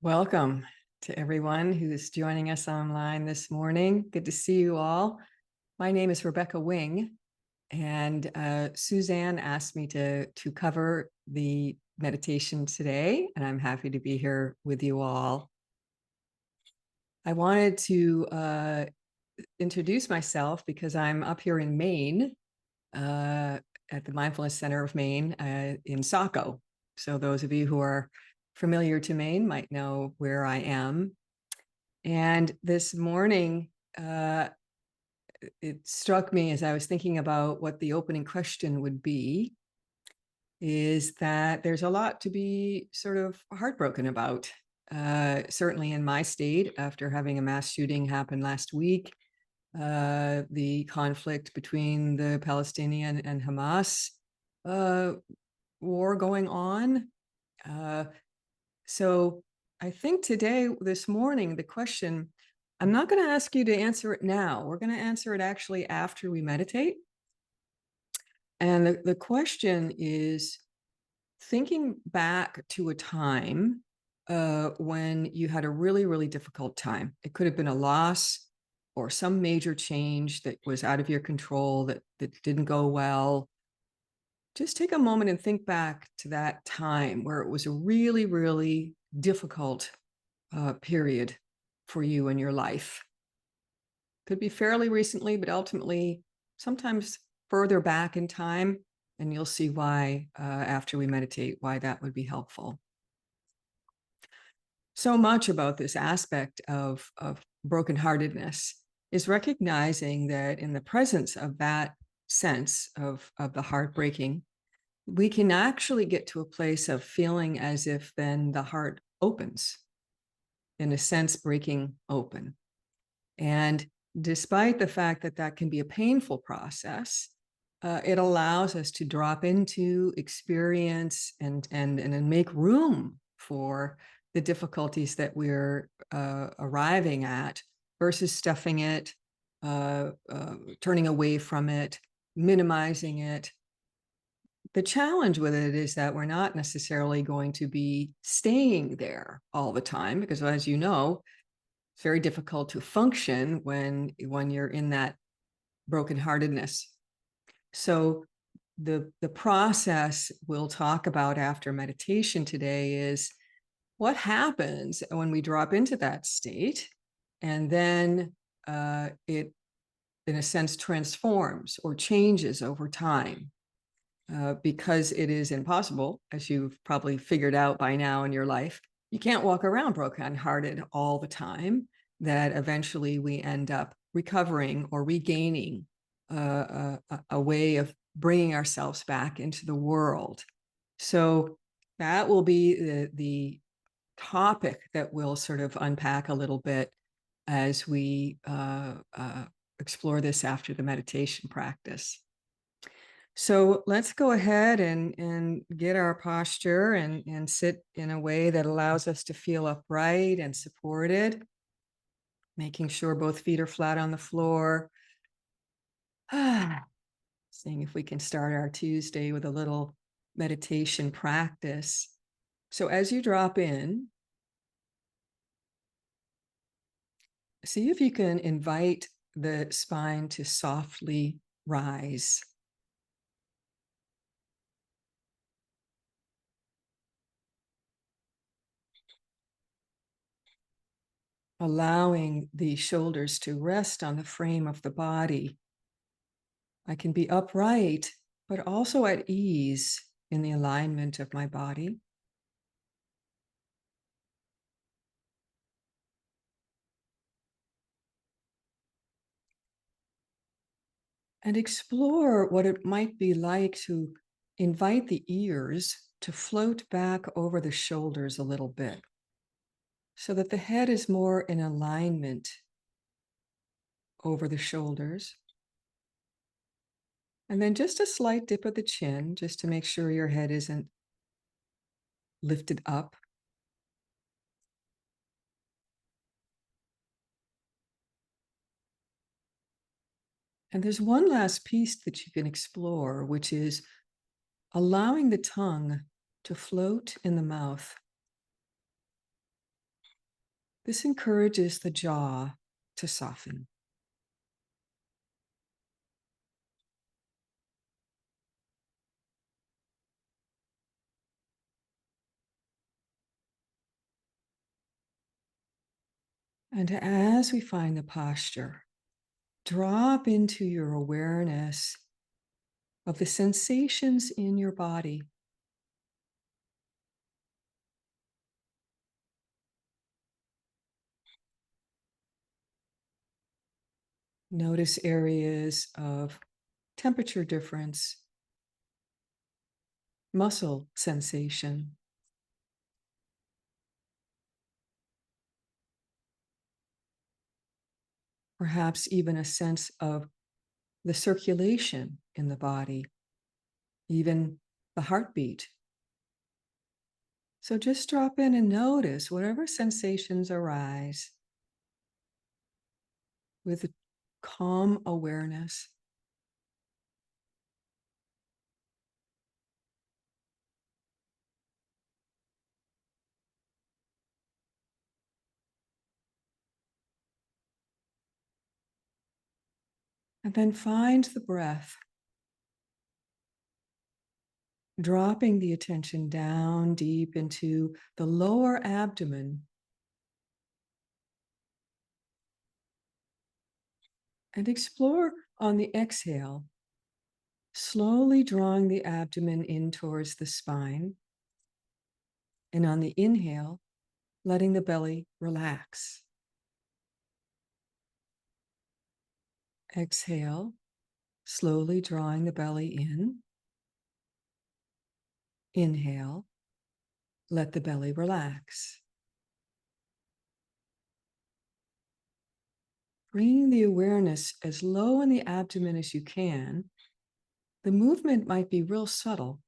Welcome to everyone who's joining us online this morning. Good to see you all. My name is Rebecca Wing, and Suzanne asked me to cover the meditation today, and I'm happy to be here with you all. I wanted to introduce myself because I'm up here in Maine, at the Mindfulness Center of Maine in Saco. So those of you who are familiar to Maine might know where I am. And this morning, it struck me as I was thinking about what the opening question would be, is that there's a lot to be sort of heartbroken about. Certainly in my state, after having a mass shooting happen last week, the conflict between the Palestinian and Hamas war going on. So I think today, this morning, the question, I'm not going to ask you to answer it now. We're going to answer it actually after we meditate. And the question is thinking back to a time when you had a really, really difficult time. It could have been a loss or some major change that was out of your control, that didn't go well. Just take a moment and think back to that time where it was a really, really difficult period for you in your life. Could be fairly recently, but ultimately sometimes further back in time, and you'll see why after we meditate, why that would be helpful. So much about this aspect of brokenheartedness is recognizing that in the presence of that sense of the heartbreaking, we can actually get to a place of feeling as if then the heart opens, in a sense, breaking open. And despite the fact that that can be a painful process, it allows us to drop into experience and make room for the difficulties that we're arriving at versus stuffing it, turning away from it, minimizing it. The challenge with it is that we're not necessarily going to be staying there all the time, because as you know, it's very difficult to function when you're in that brokenheartedness. So the process we'll talk about after meditation today is what happens when we drop into that state, and then it, in a sense, transforms or changes over time. Because it is impossible, as you've probably figured out by now in your life, you can't walk around brokenhearted all the time, that eventually we end up recovering or regaining a way of bringing ourselves back into the world. So that will be the topic that we'll sort of unpack a little bit as we explore this after the meditation practice. So let's go ahead and get our posture and sit in a way that allows us to feel upright and supported, making sure both feet are flat on the floor. Seeing if we can start our Tuesday with a little meditation practice. So as you drop in, see if you can invite the spine to softly rise. Allowing the shoulders to rest on the frame of the body. I can be upright, but also at ease in the alignment of my body. And explore what it might be like to invite the ears to float back over the shoulders a little bit, so that the head is more in alignment over the shoulders. And then just a slight dip of the chin, just to make sure your head isn't lifted up. And there's one last piece that you can explore, which is allowing the tongue to float in the mouth. This encourages the jaw to soften. And as we find the posture, drop into your awareness of the sensations in your body. Notice areas of temperature difference, muscle sensation, perhaps even a sense of the circulation in the body, even the heartbeat. So just drop in and notice whatever sensations arise with calm awareness. And then find the breath, dropping the attention down deep into the lower abdomen. And explore on the exhale, slowly drawing the abdomen in towards the spine. And on the inhale, letting the belly relax. Exhale, slowly drawing the belly in. Inhale, let the belly relax. Bringing the awareness as low in the abdomen as you can. The movement might be real subtle,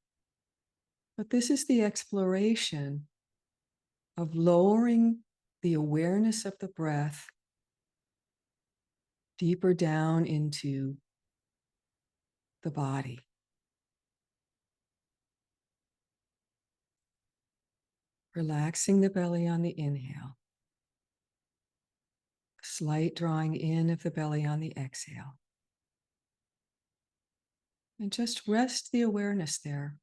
but this is the exploration of lowering the awareness of the breath deeper down into the body. Relaxing the belly on the inhale. Slight drawing in of the belly on the exhale. And just rest the awareness there.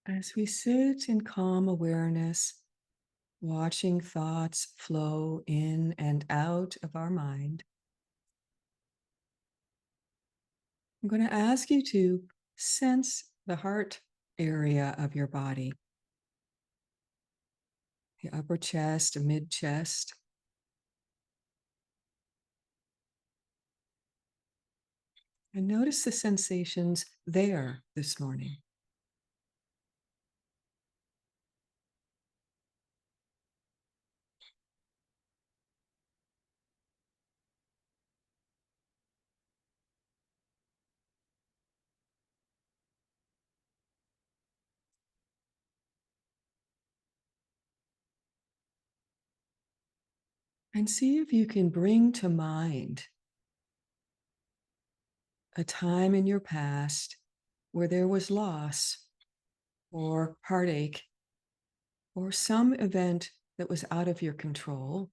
As we sit in calm awareness, watching thoughts flow in and out of our mind, I'm going to ask you to sense the heart area of your body, the upper chest, mid chest. And notice the sensations there this morning. And see if you can bring to mind a time in your past where there was loss or heartache or some event that was out of your control.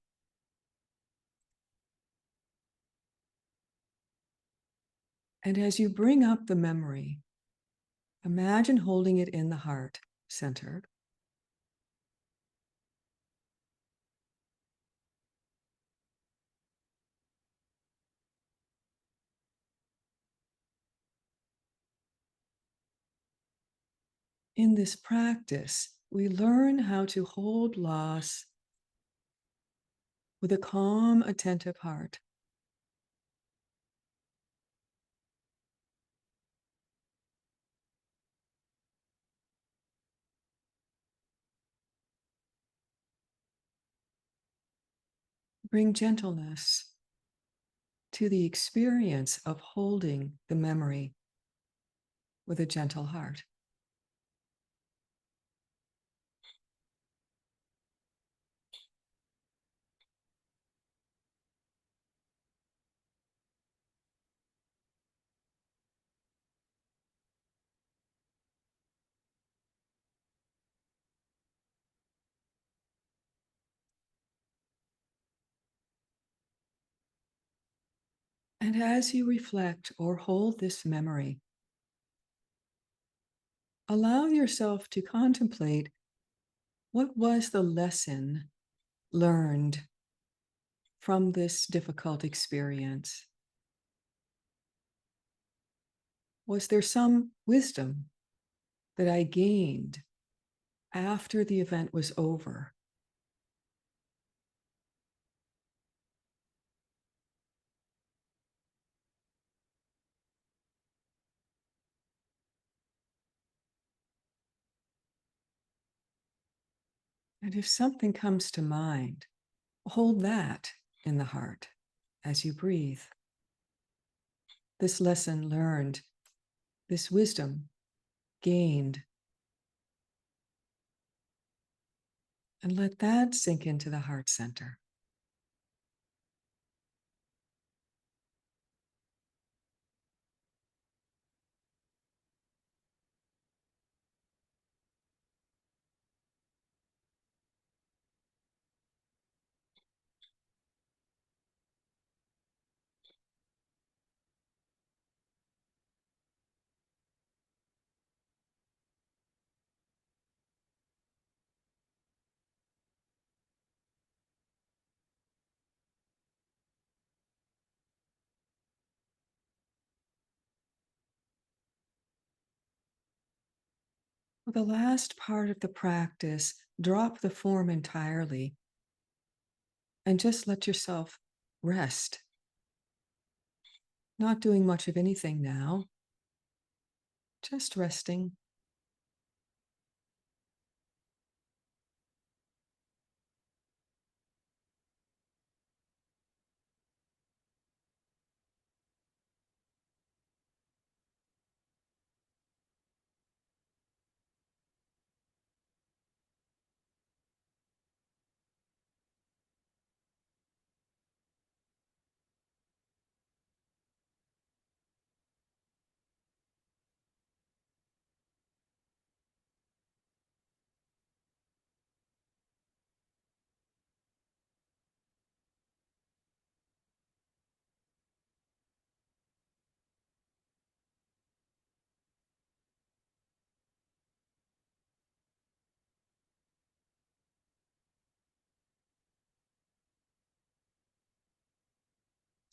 And as you bring up the memory, imagine holding it in the heart center. In this practice, we learn how to hold loss with a calm, attentive heart. Bring gentleness to the experience of holding the memory with a gentle heart. And as you reflect or hold this memory, allow yourself to contemplate what was the lesson learned from this difficult experience. Was there some wisdom that I gained after the event was over? And if something comes to mind, hold that in the heart as you breathe. This lesson learned, this wisdom gained, and let that sink into the heart center. For the last part of the practice, drop the form entirely and just let yourself rest. Not doing much of anything now, just resting.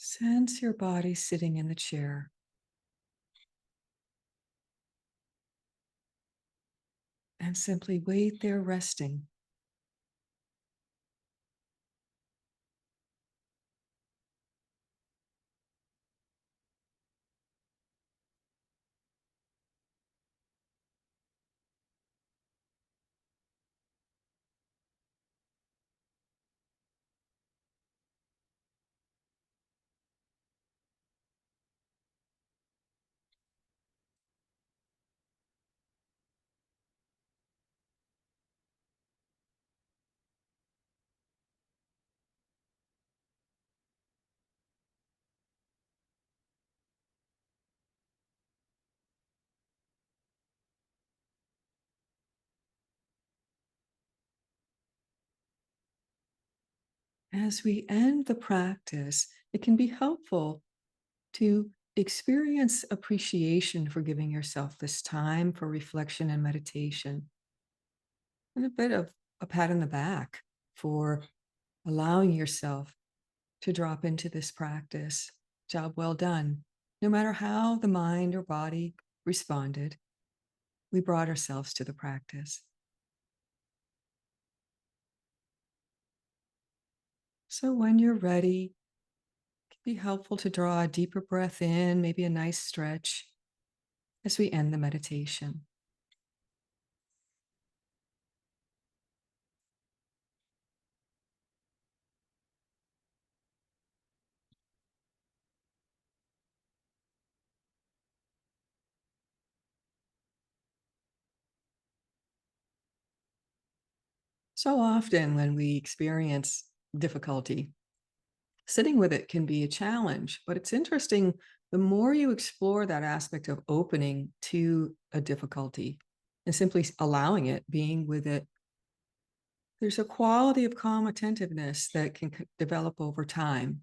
Sense your body sitting in the chair. and simply wait there resting. As we end the practice, it can be helpful to experience appreciation for giving yourself this time for reflection and meditation, and a bit of a pat on the back for allowing yourself to drop into this practice. Job well done. No matter how the mind or body responded, we brought ourselves to the practice. So when you're ready, it can be helpful to draw a deeper breath in, maybe a nice stretch as we end the meditation. So often when we experience difficulty, sitting with it can be a challenge, but it's interesting. The more you explore that aspect of opening to a difficulty and simply allowing it, being with it, there's a quality of calm attentiveness that can develop over time.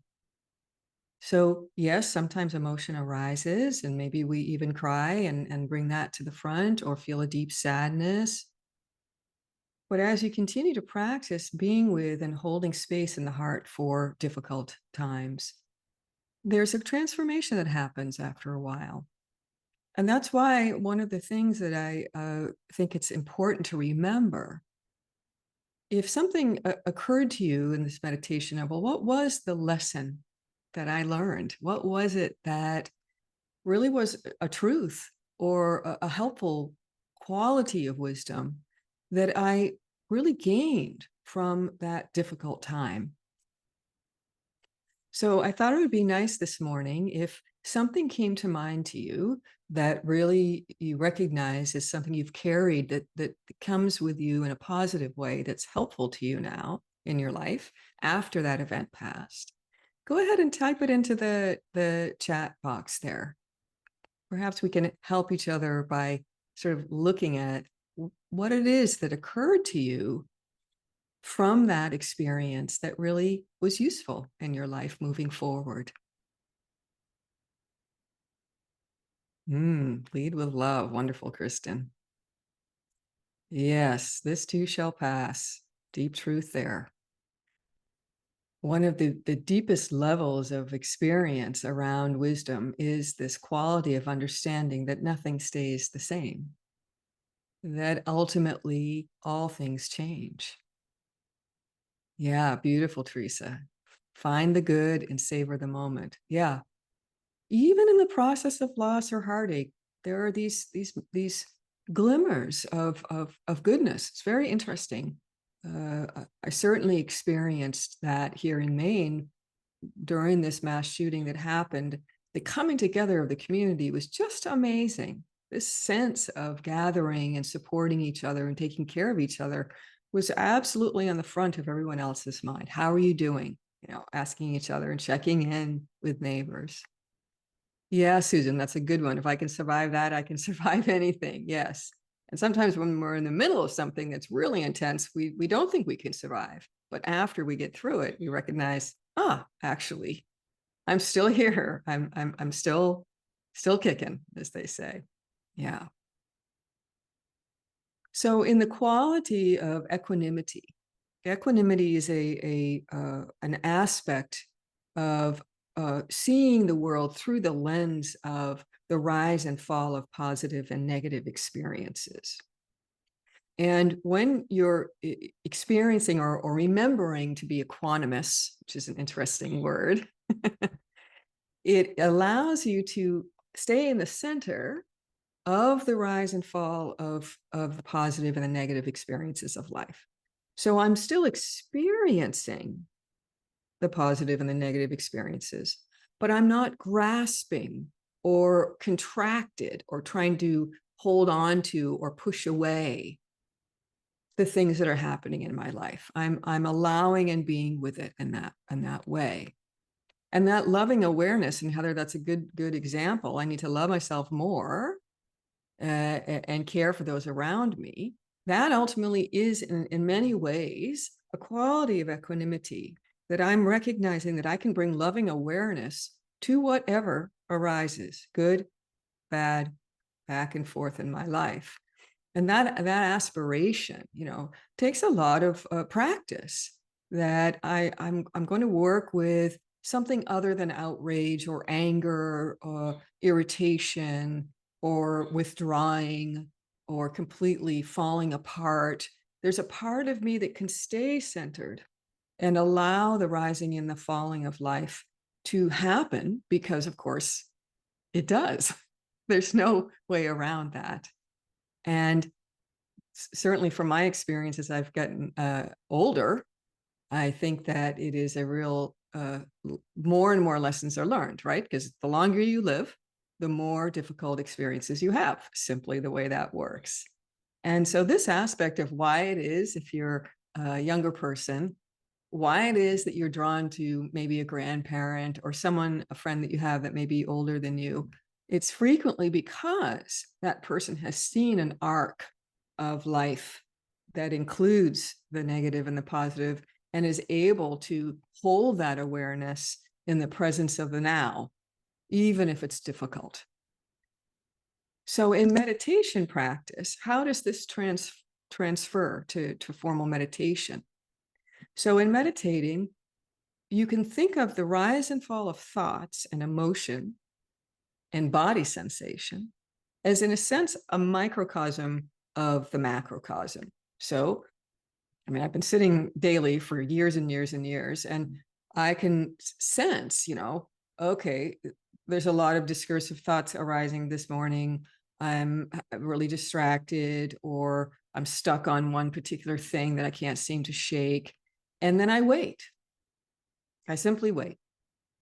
So, yes, sometimes emotion arises, and maybe we even cry and bring that to the front or feel a deep sadness. But as you continue to practice being with and holding space in the heart for difficult times, there's a transformation that happens after a while. And that's why one of the things that I think it's important to remember, if something occurred to you in this meditation of, well, what was the lesson that I learned? What was it that really was a truth or a helpful quality of wisdom that I really gained from that difficult time? So I thought it would be nice this morning if something came to mind to you that really you recognize as something you've carried that comes with you in a positive way that's helpful to you now in your life after that event passed. Go ahead and type it into the chat box there. Perhaps we can help each other by sort of looking at what it is that occurred to you from that experience that really was useful in your life moving forward. Lead with love. Wonderful, Kristen. Yes, this too shall pass. Deep truth there. One of the deepest levels of experience around wisdom is this quality of understanding that nothing stays the same, that ultimately all things change. Yeah, beautiful, Teresa. Find the good and savor the moment. Yeah, even in the process of loss or heartache, there are these glimmers of goodness. It's very interesting. I certainly experienced that here in Maine during this mass shooting that happened. The coming together of the community was just amazing. This sense of gathering and supporting each other and taking care of each other was absolutely on the front of everyone else's mind. How are you doing? You know, asking each other and checking in with neighbors. Yeah, Susan, that's a good one. If I can survive that, I can survive anything. Yes. And sometimes when we're in the middle of something that's really intense, we don't think we can survive. But after we get through it, we recognize, actually, I'm still here. I'm still kicking, as they say. Yeah. So in the quality of equanimity, equanimity is an aspect of seeing the world through the lens of the rise and fall of positive and negative experiences. And when you're experiencing or remembering to be equanimous, which is an interesting word, it allows you to stay in the center of the rise and fall of the positive and the negative experiences of life. So I'm still experiencing the positive and the negative experiences, but I'm not grasping or contracted or trying to hold on to or push away the things that are happening in my life. I'm allowing and being with it in that way. And that loving awareness, and Heather, that's a good example. I need to love myself more and care for those around me. That ultimately is, in many ways, a quality of equanimity, that I'm recognizing that I can bring loving awareness to whatever arises, good, bad, back and forth in my life. And that aspiration, takes a lot of practice. That I'm going to work with something other than outrage or anger or irritation or withdrawing or completely falling apart. There's a part of me that can stay centered and allow the rising and the falling of life to happen, because of course it does. There's no way around that. And certainly from my experience as I've gotten older, I think that it is a real, more and more lessons are learned, right? Because the longer you live, the more difficult experiences you have, simply the way that works. And so this aspect of why it is, if you're a younger person, why it is that you're drawn to maybe a grandparent or someone, a friend that you have that may be older than you, it's frequently because that person has seen an arc of life that includes the negative and the positive, and is able to hold that awareness in the presence of the now, even if it's difficult. So in meditation practice, how does this transfer to formal meditation? So in meditating, you can think of the rise and fall of thoughts and emotion and body sensation as, in a sense, a microcosm of the macrocosm. So, I've been sitting daily for years and years and years, and I can sense, okay, there's a lot of discursive thoughts arising this morning. I'm really distracted, or I'm stuck on one particular thing that I can't seem to shake. And then I wait. I simply wait.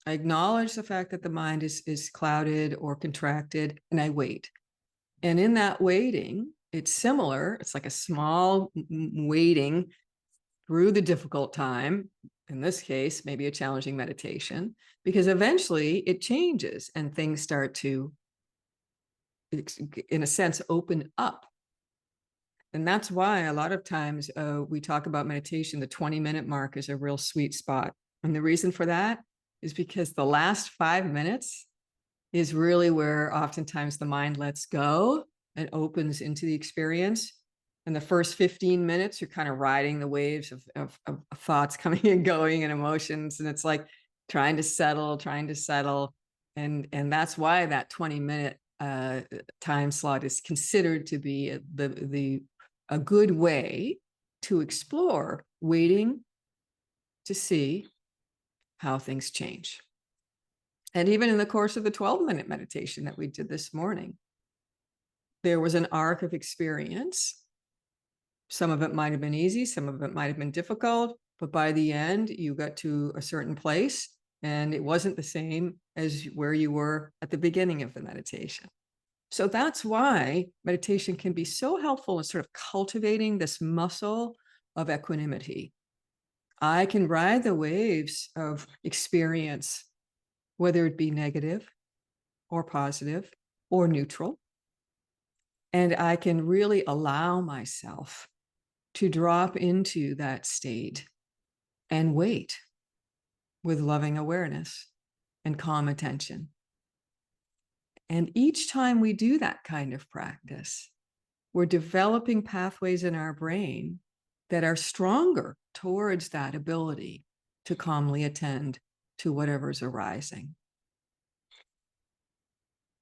I acknowledge the fact that the mind is clouded or contracted, and I wait. And in that waiting, it's similar. It's like a small waiting through the difficult time. In this case, maybe a challenging meditation, because eventually it changes and things start to, in a sense, open up. And that's why a lot of times we talk about meditation, the 20-minute mark is a real sweet spot. And the reason for that is because the last 5 minutes is really where oftentimes the mind lets go and opens into the experience. And the first 15 minutes, you're kind of riding the waves of thoughts coming and going and emotions. And it's like trying to settle. And that's why that 20-minute time slot is considered to be a good way to explore waiting to see how things change. And even in the course of the 12-minute meditation that we did this morning, there was an arc of experience. Some of it might have been easy, some of it might have been difficult, but by the end, you got to a certain place, and it wasn't the same as where you were at the beginning of the meditation. So that's why meditation can be so helpful in sort of cultivating this muscle of equanimity. I can ride the waves of experience, whether it be negative or positive or neutral. And I can really allow myself to drop into that state and wait with loving awareness and calm attention. And each time we do that kind of practice, we're developing pathways in our brain that are stronger towards that ability to calmly attend to whatever's arising.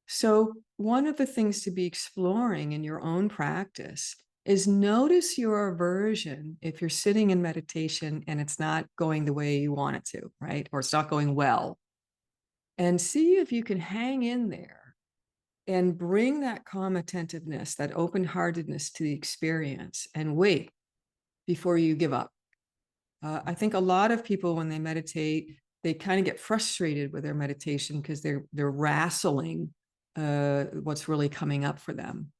So one of the things to be exploring in your own practice is notice your aversion if you're sitting in meditation and it's not going the way you want it to, right? Or it's not going well. And see if you can hang in there and bring that calm attentiveness, that open-heartedness to the experience and wait before you give up. I think a lot of people, when they meditate, they kind of get frustrated with their meditation because they're wrestling what's really coming up for them.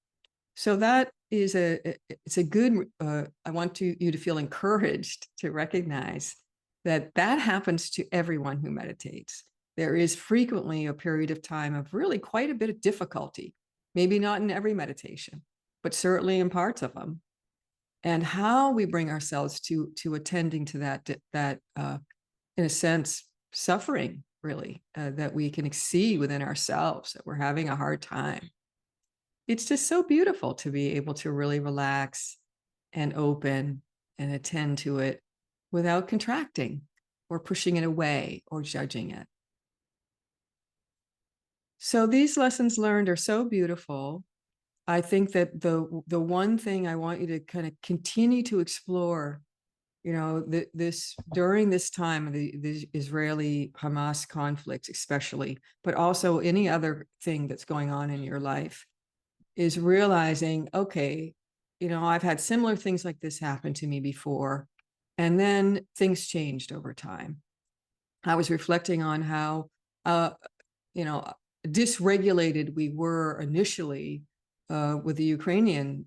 So that is it's a good, I want you to feel encouraged to recognize that that happens to everyone who meditates. There is frequently a period of time of really quite a bit of difficulty, maybe not in every meditation, but certainly in parts of them. And how we bring ourselves to attending to that in a sense, suffering, really, that we can see within ourselves, that we're having a hard time. It's just so beautiful to be able to really relax and open and attend to it without contracting or pushing it away or judging it. So these lessons learned are so beautiful. I think that the one thing I want you to kind of continue to explore, you know, this during this time of the Israeli-Hamas conflict, especially, but also any other thing that's going on in your life, is realizing, okay, you know, I've had similar things like this happen to me before, and then things changed over time. I was reflecting on how, you know, dysregulated we were initially with the Ukrainian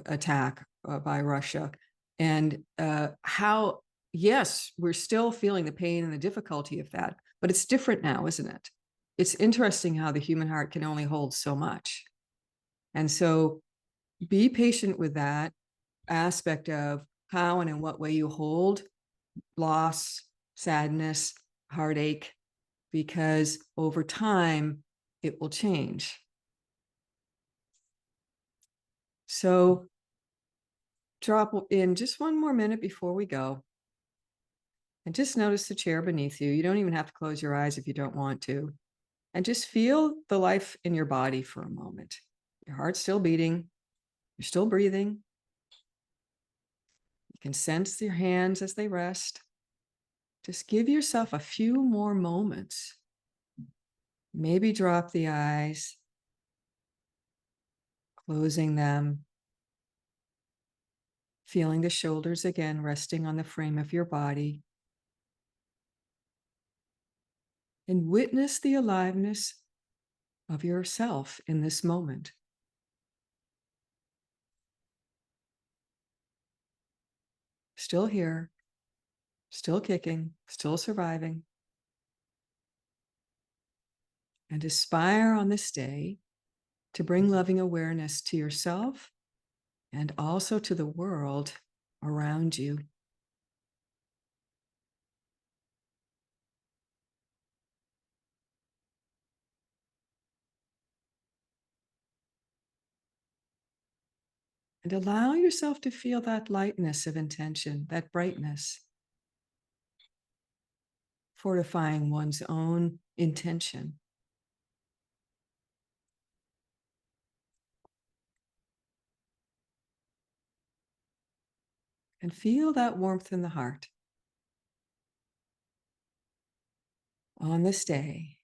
attack by Russia, and how, yes, we're still feeling the pain and the difficulty of that, but it's different now, isn't it? It's interesting how the human heart can only hold so much. And so be patient with that aspect of how and in what way you hold loss, sadness, heartache, because over time it will change. So drop in just one more minute before we go. And just notice the chair beneath you. You don't even have to close your eyes if you don't want to. And just feel the life in your body for a moment. Your heart's still beating. You're still breathing. You can sense your hands as they rest. Just give yourself a few more moments. Maybe drop the eyes, closing them, feeling the shoulders again resting on the frame of your body. And witness the aliveness of yourself in this moment. Still here, still kicking, still surviving. And aspire on this day to bring loving awareness to yourself and also to the world around you. And allow yourself to feel that lightness of intention, that brightness, fortifying one's own intention. And feel that warmth in the heart. On this day,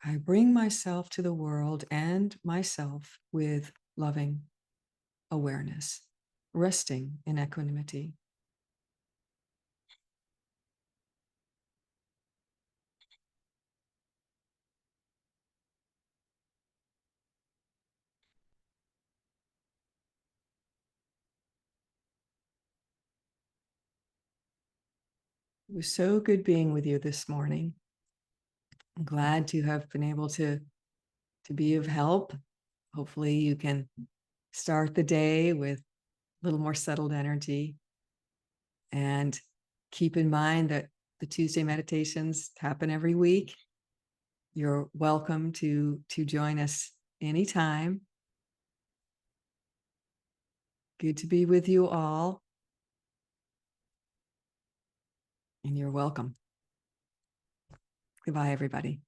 I bring myself to the world and myself with loving awareness, resting in equanimity. It was so good being with you this morning. I'm glad to have been able to be of help. Hopefully you can start the day with a little more settled energy, and keep in mind that the Tuesday meditations happen every week. You're welcome to join us anytime. Good to be with you all. And you're welcome. Goodbye, everybody.